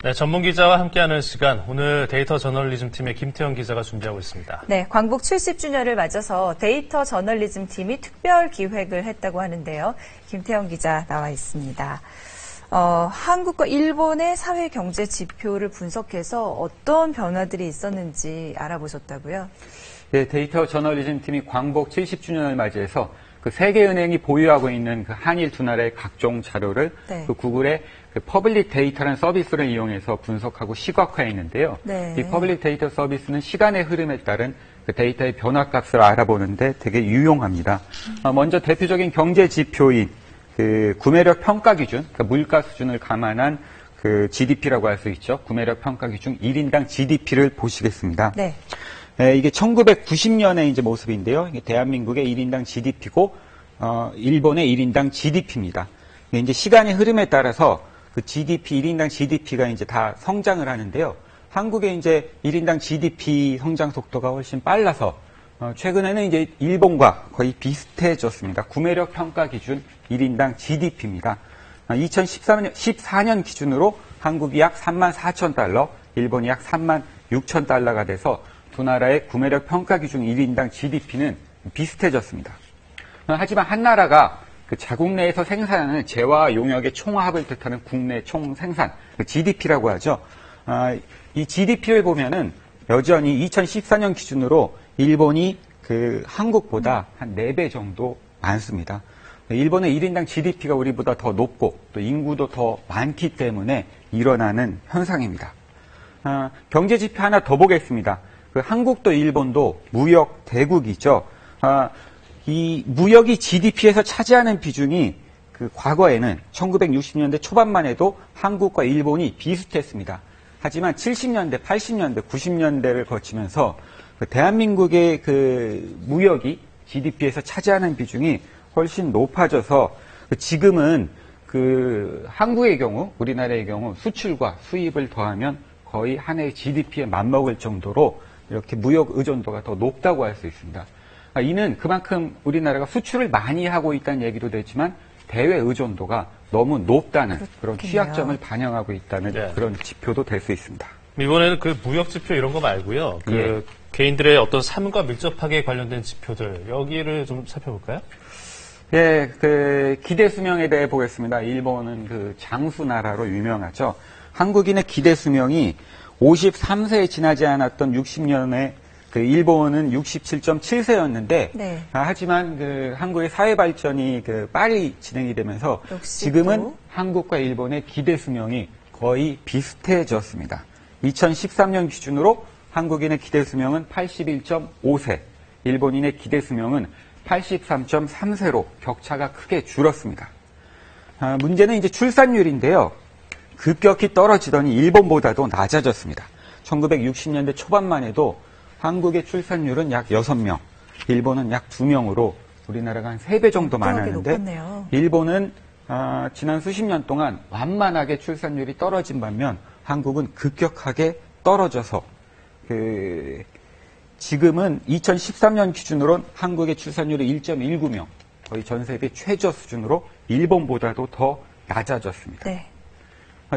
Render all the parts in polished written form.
네, 전문 기자와 함께하는 시간, 오늘 데이터 저널리즘 팀의 김태형 기자가 준비하고 있습니다. 네, 광복 70주년을 맞아서 데이터 저널리즘 팀이 특별 기획을 했다고 하는데요. 김태형 기자 나와 있습니다. 한국과 일본의 사회 경제 지표를 분석해서 어떤 변화들이 있었는지 알아보셨다고요? 네, 데이터 저널리즘 팀이 광복 70주년을 맞이해서 그 세계은행이 보유하고 있는 그 한일 두 나라의 각종 자료를 네. 그 구글의 그 퍼블릭 데이터라는 서비스를 이용해서 분석하고 시각화했는데요. 네. 이 퍼블릭 데이터 서비스는 시간의 흐름에 따른 그 데이터의 변화값을 알아보는데 되게 유용합니다. 먼저 대표적인 경제 지표인 그 구매력 평가 기준, 그러니까 물가 수준을 감안한 그 GDP라고 할 수 있죠. 구매력 평가 기준 1인당 GDP를 보시겠습니다. 네. 이게 1990년의 이제 모습인데요. 이게 대한민국의 1인당 GDP고, 일본의 1인당 GDP입니다. 이제 시간의 흐름에 따라서 그 GDP, 1인당 GDP가 이제 다 성장을 하는데요. 한국의 이제 1인당 GDP 성장 속도가 훨씬 빨라서, 최근에는 이제 일본과 거의 비슷해졌습니다. 구매력 평가 기준 1인당 GDP입니다. 2014년 기준으로 한국이 약 34,000달러, 일본이 약 36,000달러가 돼서 두 나라의 구매력 평가 기준 1인당 GDP는 비슷해졌습니다. 하지만 한 나라가 그 자국 내에서 생산하는 재화 용역의 총합을 뜻하는 국내 총생산, GDP라고 하죠. 이 GDP를 보면은 여전히 2014년 기준으로 일본이 그 한국보다 한 4배 정도 많습니다. 일본의 1인당 GDP가 우리보다 더 높고 또 인구도 더 많기 때문에 일어나는 현상입니다. 경제 지표 하나 더 보겠습니다. 그 한국도 일본도 무역 대국이죠. 이 무역이 GDP에서 차지하는 비중이 그 과거에는 1960년대 초반만 해도 한국과 일본이 비슷했습니다. 하지만 70년대, 80년대, 90년대를 거치면서 그 대한민국의 그 무역이 GDP에서 차지하는 비중이 훨씬 높아져서 지금은 그 한국의 경우, 우리나라의 경우 수출과 수입을 더하면 거의 한 해의 GDP에 맞먹을 정도로 이렇게 무역 의존도가 더 높다고 할 수 있습니다. 이는 그만큼 우리나라가 수출을 많이 하고 있다는 얘기도 되지만 대외 의존도가 너무 높다는 그런 취약점을 반영하고 있다는 네. 그런 지표도 될 수 있습니다. 이번에는 그 무역 지표 이런 거 말고요. 그 예. 개인들의 어떤 삶과 밀접하게 관련된 지표들, 여기를 좀 살펴볼까요? 예, 그 기대 수명에 대해 보겠습니다. 일본은 그 장수 나라로 유명하죠. 한국인의 기대 수명이 53세에 지나지 않았던 60년에 그 일본은 67.7세였는데 네. 하지만 그 한국의 사회 발전이 그 빨리 진행이 되면서 지금은 한국과 일본의 기대 수명이 거의 비슷해졌습니다. 2013년 기준으로 한국인의 기대 수명은 81.5세, 일본인의 기대 수명은 83.3세로 격차가 크게 줄었습니다. 문제는 이제 출산율인데요. 급격히 떨어지더니 일본보다도 낮아졌습니다. 1960년대 초반만 해도 한국의 출산율은 약 6명, 일본은 약 2명으로 우리나라가 한 3배 정도 많았는데 높았네요. 일본은 지난 수십 년 동안 완만하게 출산율이 떨어진 반면 한국은 급격하게 떨어져서 지금은 2013년 기준으로는 한국의 출산율이 1.19명, 거의 전 세계 최저 수준으로 일본보다도 더 낮아졌습니다. 네.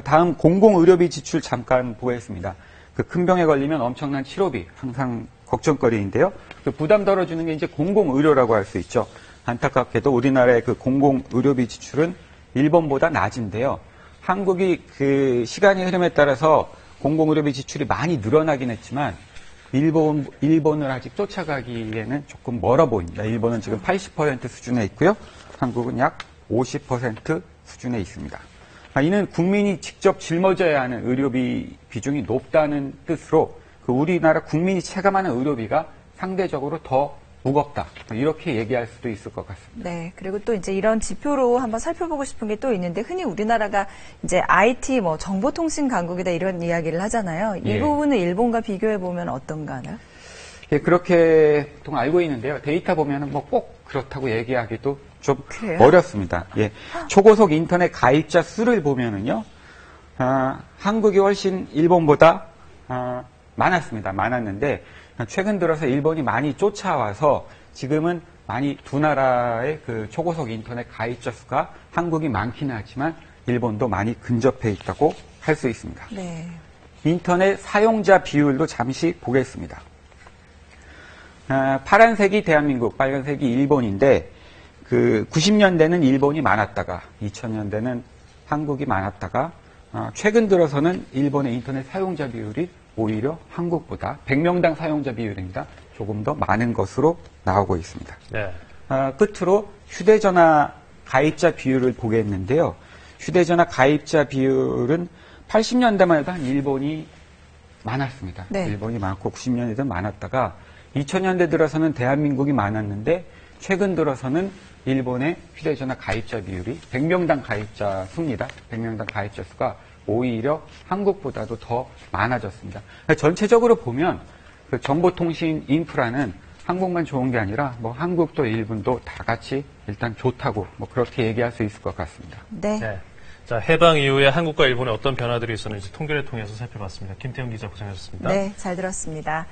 다음 공공의료비 지출 잠깐 보겠습니다. 그 큰 병에 걸리면 엄청난 치료비 항상 걱정거리인데요. 그 부담 덜어주는 게 이제 공공의료라고 할 수 있죠. 안타깝게도 우리나라의 그 공공의료비 지출은 일본보다 낮은데요. 한국이 그 시간의 흐름에 따라서 공공의료비 지출이 많이 늘어나긴 했지만 일본을 아직 쫓아가기에는 조금 멀어 보입니다. 일본은 지금 80% 수준에 있고요. 한국은 약 50% 수준에 있습니다. 이는 국민이 직접 짊어져야 하는 의료비 비중이 높다는 뜻으로 그 우리나라 국민이 체감하는 의료비가 상대적으로 더 무겁다. 이렇게 얘기할 수도 있을 것 같습니다. 네. 그리고 또 이제 이런 지표로 한번 살펴보고 싶은 게 또 있는데 흔히 우리나라가 이제 IT 정보통신 강국이다 이런 이야기를 하잖아요. 이 예. 부분은 일본과 비교해 보면 어떤가 하나요? 예, 그렇게 보통 알고 있는데요. 데이터 보면은 뭐 꼭 그렇다고 얘기하기도 좀 그래요? 어렵습니다. 예. 초고속 인터넷 가입자 수를 보면은요, 한국이 훨씬 일본보다 많았습니다. 많았는데 최근 들어서 일본이 많이 쫓아와서 지금은 많이 두 나라의 그 초고속 인터넷 가입자 수가 한국이 많기는 하지만 일본도 많이 근접해 있다고 할 수 있습니다. 네. 인터넷 사용자 비율도 잠시 보겠습니다. 파란색이 대한민국, 빨간색이 일본인데 그 90년대는 일본이 많았다가 2000년대는 한국이 많았다가 최근 들어서는 일본의 인터넷 사용자 비율이 오히려 한국보다 100명당 사용자 비율입니다. 조금 더 많은 것으로 나오고 있습니다. 네. 끝으로 휴대전화 가입자 비율을 보겠는데요. 휴대전화 가입자 비율은 80년대만 해도 한 일본이 많았습니다. 네. 일본이 많고 90년대도 많았다가 2000년대 들어서는 대한민국이 많았는데 최근 들어서는 일본의 휴대전화 가입자 비율이 100명당 가입자 수입니다. 100명당 가입자 수가 오히려 한국보다도 더 많아졌습니다. 전체적으로 보면 그 정보통신 인프라는 한국만 좋은 게 아니라 뭐 한국도 일본도 다 같이 일단 좋다고 뭐 그렇게 얘기할 수 있을 것 같습니다. 네. 네. 자, 해방 이후에 한국과 일본에 어떤 변화들이 있었는지 통계를 통해서 살펴봤습니다. 김태형 기자 고생하셨습니다. 네, 잘 들었습니다.